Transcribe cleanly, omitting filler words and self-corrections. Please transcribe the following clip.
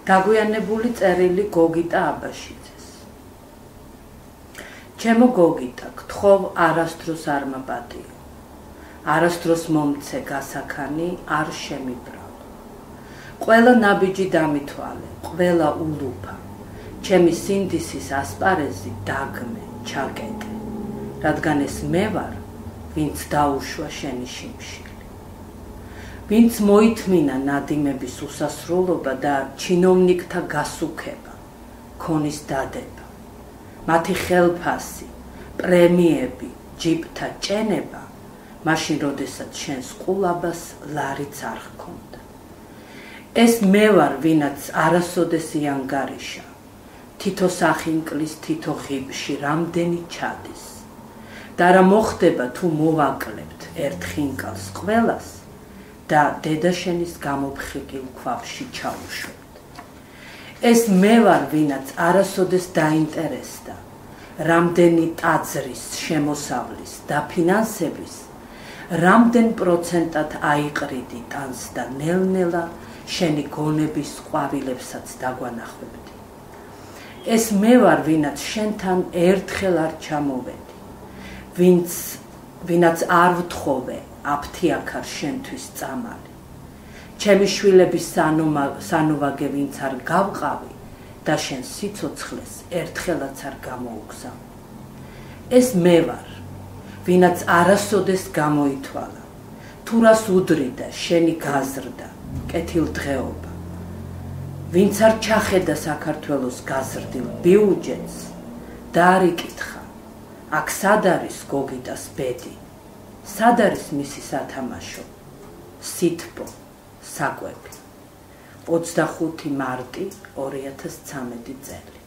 დაგვიანებული წერილი გოგიტა აბაშიძეს. ჩემო გოგიტა, გთხოვ არასდროს არ მაპატიო. არასდროს მომცე გასაქანი არ შემიბრალო. ყველა ნაბიჯი დამითვალე, ყველა ულუფა. ჩემი სინდისის ასპარეზი დაგმე, ჩაკეტე. რადგან ეს მე ვარ, ვინც დაუშვა შენი შიმშილი. ვინც მოითმინა ნადიმების უსასრულობა და ჩინოვნიკთა გასუქება, ქონის დადება. მათი ხელფასი, პრემიები, ჯიპთა ჭენება, მაშინ როდესაც შენს ყულაბას ლარიც არ ჰქონდა. ეს მე ვარ, ვინაც არასოდეს იანგარიშა. თითო სახინკლის თითო ღიბში რამდენი ჩადის. და რა მოხდება თუ მოვაკლებთ ერთ ხინკალს ყველას და დედაშენის გამოფხიკილ ქვაბში ჩაუშვებთ. ეს მე ვარ, ვინაც არასოდეს დაინტერესდა რამდენი ტაძრის შემოსავლის და ფინანსების რამდენ პროცენტად აიყრიდი ტანს და ნელ-ნელა შენი გონების ყვავილებსაც დაგვანახვებდი. ეს მე ვარ, ვინაც შენთან ერთხელ არ ჩამოვედი, ვინაც არ ვთხოვე აფთიაქარ შენთვის წამალი. ჩემი შვილების სანოვაგე ვინც არ გავყავი და შენ სიცოცხლეს ერთხელაც არ გამოუგზავნე. ეს მე ვარ, ვინაც არასოდეს გამოითვალა, თუ რას უდრიდა შენი გაზრდა, კეთილდღეობა. ვინც არ ჩახედა საქართველოს გაზრდილ ბიუჯეტს და არ იკითხა, აქ სად არის გოგიტას ბედი, სად არის მისი სათამაშო, სითბო, საკვები. 25 მარტი 2013 წელი.